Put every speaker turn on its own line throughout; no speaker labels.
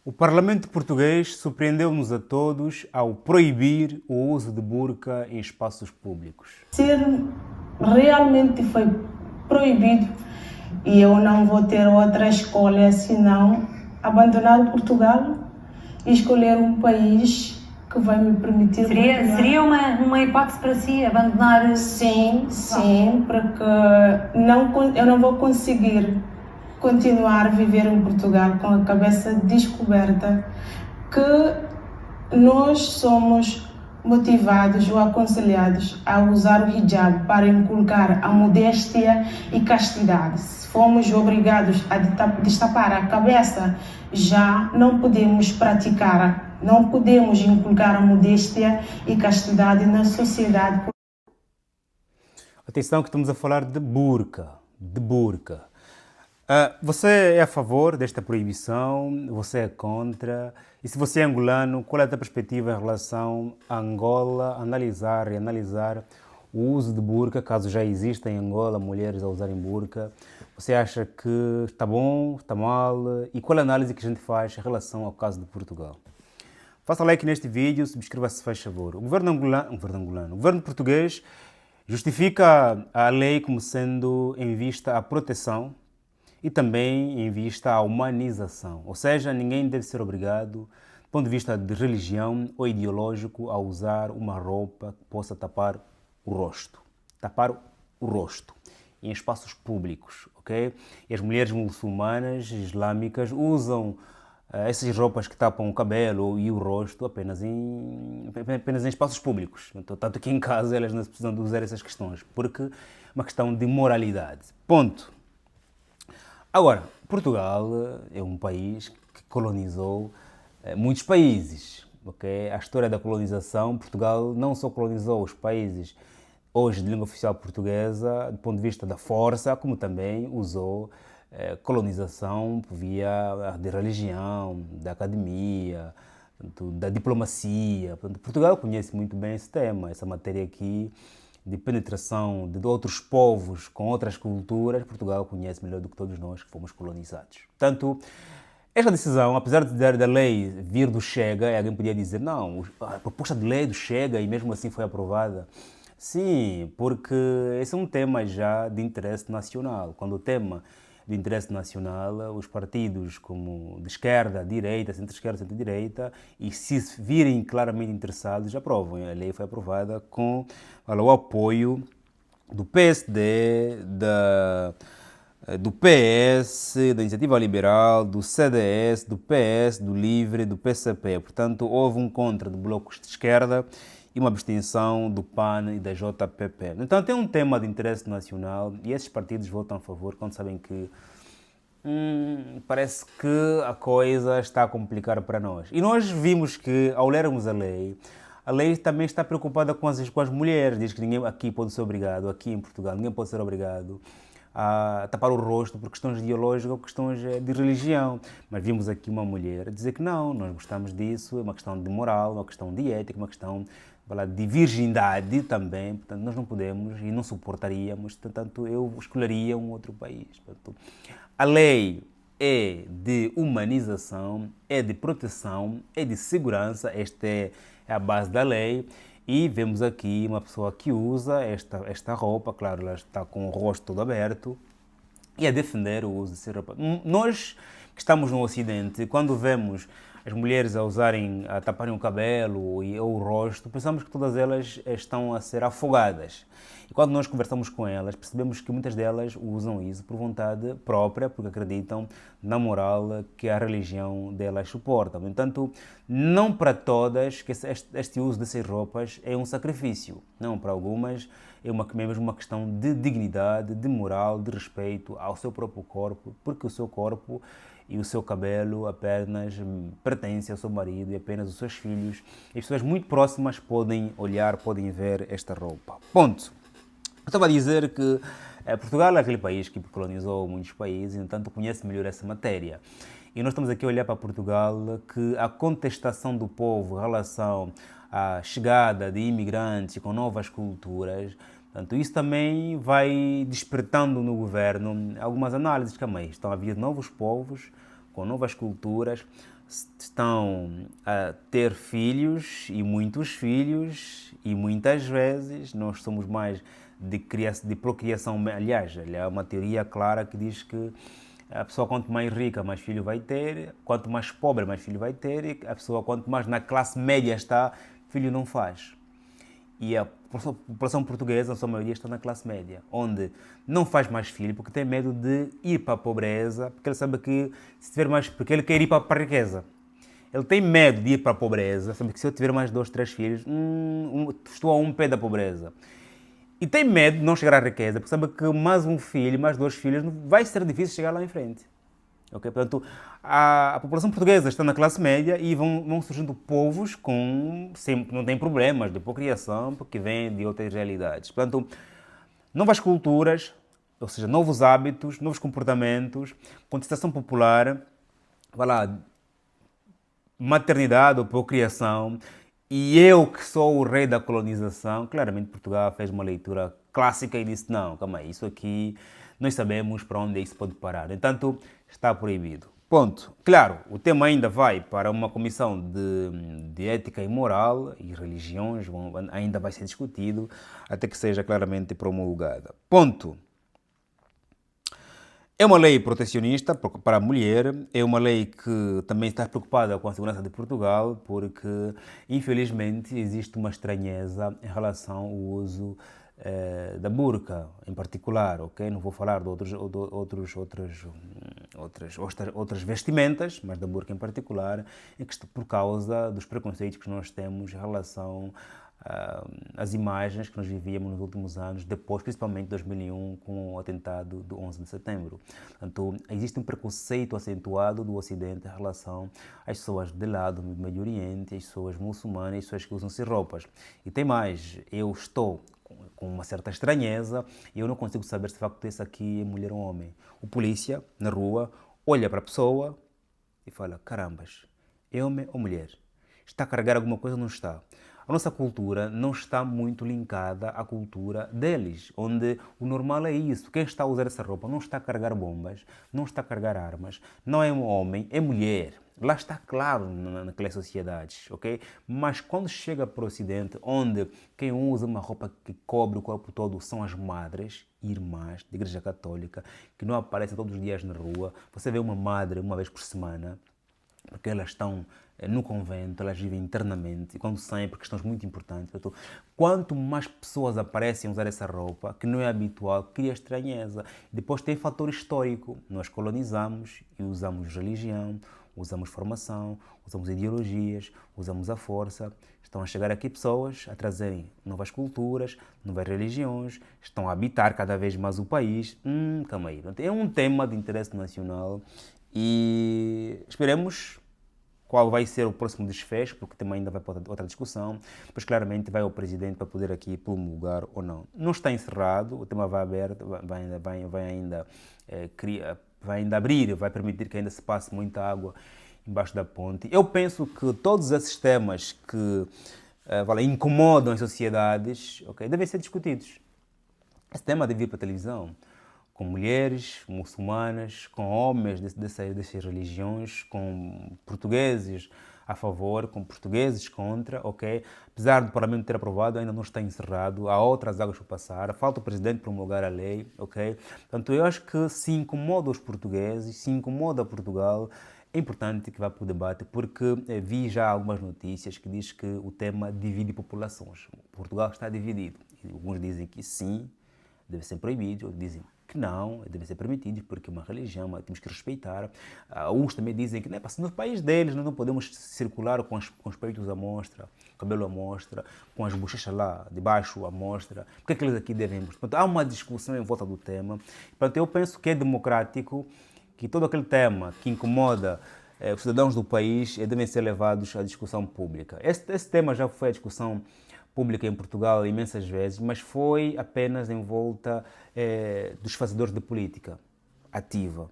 O Parlamento português surpreendeu-nos a todos ao proibir o uso de burca em espaços públicos.
Ser realmente foi proibido e eu não vou ter outra escolha senão abandonar Portugal e escolher um país que vai me permitir...
Seria uma hipótese para si, abandonar...
Sim, porque eu não vou conseguir continuar a viver em Portugal com a cabeça descoberta que nós somos motivados ou aconselhados a usar o hijab para inculcar a modéstia e castidade. Se formos obrigados a destapar a cabeça, já não podemos praticar, não podemos inculcar a modéstia e castidade na sociedade.
Atenção que estamos a falar de burca, Você é a favor desta proibição? Você é contra? E se você é angolano, qual é a tua perspectiva em relação a Angola analisar o uso de burca, caso já exista em Angola mulheres a usarem burca? Você acha que está bom, está mal? E qual é a análise que a gente faz em relação ao caso de Portugal? Faça like neste vídeo, subscreva-se se faz favor. O governo português justifica a lei como sendo em vista à proteção e também em vista à humanização. Ou seja, ninguém deve ser obrigado, do ponto de vista de religião ou ideológico, a usar uma roupa que possa tapar o rosto. Tapar o rosto em espaços públicos, ok? E as mulheres muçulmanas, islâmicas, usam essas roupas que tapam o cabelo e o rosto apenas em espaços públicos. Então, tanto que em casa elas não precisam de usar essas questões, porque é uma questão de moralidade. Ponto. Agora, Portugal é um país que colonizou muitos países. Okay? A história da colonização, Portugal não só colonizou os países hoje de língua oficial portuguesa, do ponto de vista da força, como também usou colonização por via de religião, da academia, da diplomacia. Portanto, Portugal conhece muito bem esse tema, essa matéria aqui de penetração de outros povos com outras culturas. Portugal conhece melhor do que todos nós que fomos colonizados. Portanto, esta decisão, apesar da lei vir do Chega, alguém podia dizer, não, a proposta de lei do Chega e mesmo assim foi aprovada. Sim, porque esse é um tema já de interesse nacional. Quando o tema de interesse nacional, os partidos como de esquerda, direita, centro-esquerda, centro-direita, e se virem claramente interessados, aprovam. A lei foi aprovada com o apoio do PSD, do PS, da Iniciativa Liberal, do CDS, do PS, do LIVRE, do PCP. Portanto, houve um contra do bloco de esquerda e uma abstenção do PAN e da JPP. Então tem um tema de interesse nacional e esses partidos votam a favor quando sabem que parece que a coisa está a complicar para nós. E nós vimos que, ao lermos a lei também está preocupada com as mulheres. Diz que ninguém aqui pode ser obrigado, aqui em Portugal, ninguém pode ser obrigado a tapar o rosto por questões ideológicas ou questões de religião. Mas vimos aqui uma mulher dizer que não, nós gostamos disso, é uma questão de moral, uma questão de ética, uma questão de virgindade também. Portanto, nós não podemos e não suportaríamos, portanto, eu escolheria um outro país. Portanto, a lei é de humanização, é de proteção, é de segurança, esta é a base da lei. E vemos aqui uma pessoa que usa esta roupa, claro, ela está com o rosto todo aberto, e a defender o uso dessa roupa. Nós que estamos no Ocidente, quando vemos as mulheres a taparem o cabelo ou o rosto, pensamos que todas elas estão a ser afogadas. E quando nós conversamos com elas, percebemos que muitas delas usam isso por vontade própria, porque acreditam na moral que a religião delas suporta. No entanto, não para todas que este uso dessas roupas é um sacrifício. Não, para algumas é mesmo uma questão de dignidade, de moral, de respeito ao seu próprio corpo, porque o seu corpo e o seu cabelo apenas pertence ao seu marido e apenas os seus filhos. E as pessoas muito próximas podem olhar, podem ver esta roupa. Ponto. Eu estava a dizer que Portugal é aquele país que colonizou muitos países, entanto conhece melhor essa matéria. E nós estamos aqui a olhar para Portugal, que a contestação do povo em relação à chegada de imigrantes com novas culturas, portanto, isso também vai despertando no governo algumas análises que estão a vir novos povos com novas culturas, estão a ter filhos, e muitas vezes nós somos mais de procriação. Aliás, há uma teoria clara que diz que a pessoa quanto mais rica, mais filho vai ter, quanto mais pobre, mais filho vai ter, e a pessoa quanto mais na classe média está, filho não faz. E a população portuguesa, na sua maioria, está na classe média, onde não faz mais filho porque tem medo de ir para a pobreza, porque ele sabe que se tiver mais, porque ele quer ir para a riqueza. Ele tem medo de ir para a pobreza, sabe que se eu tiver mais 2, 3 filhos, estou a um pé da pobreza. E tem medo de não chegar à riqueza, porque sabe que mais um filho, mais 2 filhos, vai ser difícil chegar lá em frente. Okay? Portanto, a população portuguesa está na classe média e vão surgindo povos que não têm problemas de procriação, porque vêm de outras realidades. Portanto, novas culturas, ou seja, novos hábitos, novos comportamentos, contestação popular, vai lá, maternidade ou procriação, e eu que sou o rei da colonização, claramente Portugal fez uma leitura clássica e disse, não, calma aí, isso aqui nós sabemos para onde isso pode parar. No entanto, está proibido. Ponto. Claro, o tema ainda vai para uma comissão de ética e moral e religiões, ainda vai ser discutido até que seja claramente promulgada. Ponto. É uma lei protecionista para a mulher, é uma lei que também está preocupada com a segurança de Portugal, porque, infelizmente, existe uma estranheza em relação ao uso da burca, em particular, ok? Não vou falar de outras vestimentas, mas da burca em particular, por causa dos preconceitos que nós temos em relação as imagens que nós vivíamos nos últimos anos, depois, principalmente 2001, com o atentado do 11 de setembro. Portanto, existe um preconceito acentuado do Ocidente em relação às pessoas de lá do Médio Oriente, às pessoas muçulmanas, às pessoas que usam-se roupas. E tem mais, eu estou com uma certa estranheza e eu não consigo saber se de facto esse aqui é mulher ou homem. O polícia, na rua, olha para a pessoa e fala, carambas, é homem ou mulher? Está a carregar alguma coisa ou não está? A nossa cultura não está muito linkada à cultura deles, onde o normal é isso. Quem está a usar essa roupa não está a carregar bombas, não está a carregar armas, não é um homem, é mulher. Lá está claro naquelas sociedades, ok? Mas quando chega para o Ocidente, onde quem usa uma roupa que cobre o corpo todo são as madres, irmãs da Igreja Católica, que não aparecem todos os dias na rua, você vê uma madre uma vez por semana, porque elas estão no convento, elas vivem internamente, e quando saem por questões muito importantes. Então, quanto mais pessoas aparecem a usar essa roupa, que não é habitual, cria estranheza. Depois tem fator histórico. Nós colonizamos e usamos religião, usamos formação, usamos ideologias, usamos a força. Estão a chegar aqui pessoas a trazerem novas culturas, novas religiões, estão a habitar cada vez mais o país. Calma aí. É um tema de interesse nacional e esperemos qual vai ser o próximo desfecho, porque também ainda vai para outra discussão, pois claramente vai ao Presidente para poder aqui promulgar ou não. Não está encerrado, o tema vai aberto, vai ainda abrir, vai permitir que ainda se passe muita água embaixo da ponte. Eu penso que todos esses temas que incomodam as sociedades, okay, devem ser discutidos. Esse tema deve ir para a televisão, com mulheres muçulmanas, com homens dessas religiões, com portugueses a favor, com portugueses contra, ok? Apesar do Parlamento ter aprovado, ainda não está encerrado, há outras águas para passar, falta o Presidente promulgar a lei, ok? Portanto, eu acho que se incomoda os portugueses, se incomoda Portugal, é importante que vá para o debate, porque vi já algumas notícias que diz que o tema divide populações. Portugal está dividido. Alguns dizem que sim, deve ser proibido, outros dizem que não, deve ser permitido porque é uma religião, temos que respeitar. Uns também dizem que no país deles nós não podemos circular com os peitos à mostra, cabelo à mostra, com as bochechas lá de baixo à mostra. Porque é que eles aqui devem? Portanto, há uma discussão em volta do tema. Portanto, eu penso que é democrático, que todo aquele tema que incomoda os cidadãos do país devem ser levados à discussão pública. Esse tema já foi à discussão pública em Portugal imensas vezes, mas foi apenas em volta dos fazedores de política ativa.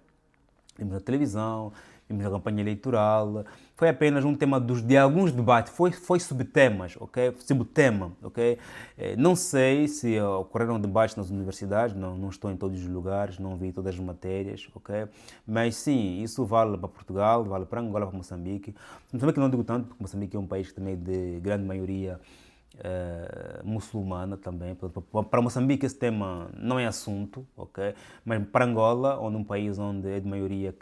Vimos na televisão vimos na campanha eleitoral, foi apenas um tema de alguns debates, foi subtemas, ok? Subtema, ok? Não sei se ocorreram debates nas universidades, não estou em todos os lugares, não vi todas as matérias, ok? Mas sim, isso vale para Portugal, vale para Angola, para Moçambique. Moçambique não digo tanto, porque Moçambique é um país que também é de grande maioria muçulmana também. Para Moçambique esse tema não é assunto, ok? Mas para Angola, onde um país onde é de maioria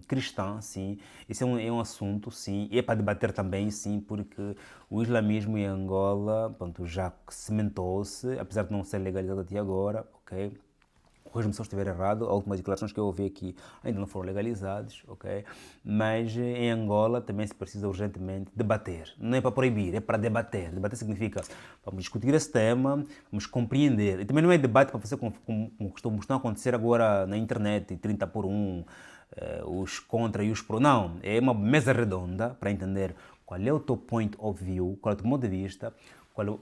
cristã, sim, esse é um assunto, sim, e é para debater também, sim, porque o islamismo em Angola, pronto, já cimentou-se, apesar de não ser legalizado até agora, ok? Corrija-me se eu estiver errado, as últimas declarações que eu ouvi aqui ainda não foram legalizadas, ok? Mas em Angola também se precisa urgentemente debater. Não é para proibir, é para debater. Debater significa vamos discutir esse tema, vamos compreender. E também não é debate para fazer como estão a acontecer agora na internet, 30 por 1, os contra e os pró. Não, é uma mesa redonda para entender qual é o teu point of view, qual é o teu ponto de vista,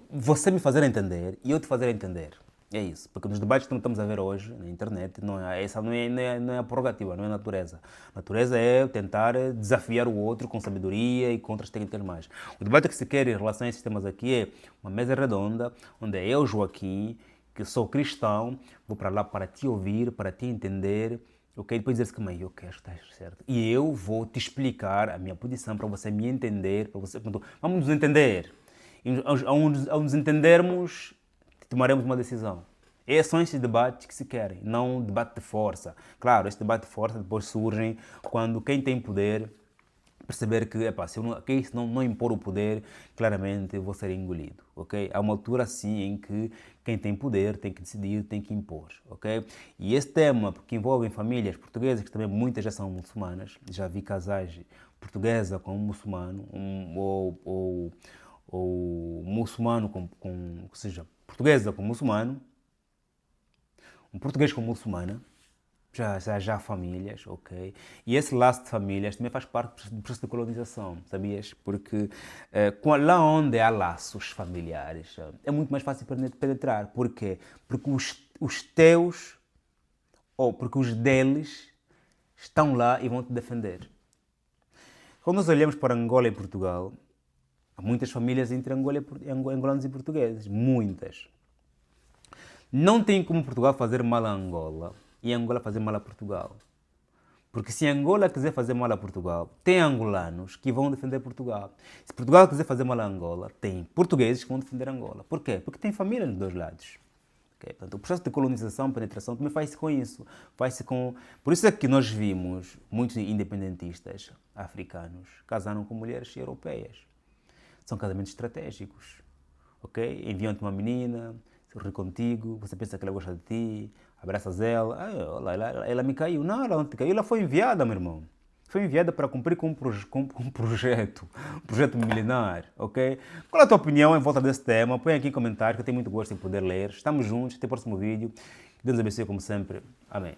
você me fazer entender e eu te fazer entender. É isso, porque nos debates que estamos a ver hoje na internet, essa não é a prerrogativa, não é a natureza. A natureza é tentar desafiar o outro com sabedoria e com outras técnicas mais. O debate que se quer em relação a esses temas aqui é uma mesa redonda, onde eu, Joaquim, que sou cristão, vou para lá para te ouvir, para te entender, ok? Depois dizer-se que, mãe, eu quero estar certo. E eu vou te explicar a minha posição para você me entender, para você... Vamos nos entender. E ao nos entendermos, tomaremos uma decisão. Esses são esses debates que se querem, não debate de força. Claro, esse debate de força depois surge quando quem tem poder perceber que, se não impor o poder, claramente vou ser engolido, ok? Há uma altura, sim, em que quem tem poder tem que decidir, tem que impor, ok? E esse tema, que envolve famílias portuguesas, que também muitas já são muçulmanas, já vi casais portuguesa com um muçulmano, ou muçulmano ou seja, portuguesa com muçulmano, um português com muçulmana, já há famílias, ok? E esse laço de famílias também faz parte do processo de colonização, sabias? Porque lá onde há laços familiares, é muito mais fácil penetrar. Porquê? Porque os teus, ou porque os deles, estão lá e vão te defender. Quando nós olhamos para Angola e Portugal, há muitas famílias entre angolanos e portugueses, muitas. Não tem como Portugal fazer mal a Angola e Angola fazer mal a Portugal. Porque se Angola quiser fazer mal a Portugal, tem angolanos que vão defender Portugal. Se Portugal quiser fazer mal a Angola, tem portugueses que vão defender Angola. Por quê? Porque tem família nos dois lados. Okay? Portanto, o processo de colonização, penetração, também faz-se com isso. Por isso é que nós vimos muitos independentistas africanos casaram com mulheres europeias. São casamentos estratégicos. Okay? Enviam-te uma menina, se ri contigo, você pensa que ela gosta de ti, abraças ela, ela me caiu. Não, ela não te caiu, ela foi enviada, meu irmão. Foi enviada para cumprir com um projeto milenar, ok? Qual é a tua opinião em volta desse tema? Põe aqui em comentário, que eu tenho muito gosto em poder ler. Estamos juntos, até o próximo vídeo. Deus abençoe como sempre. Amém.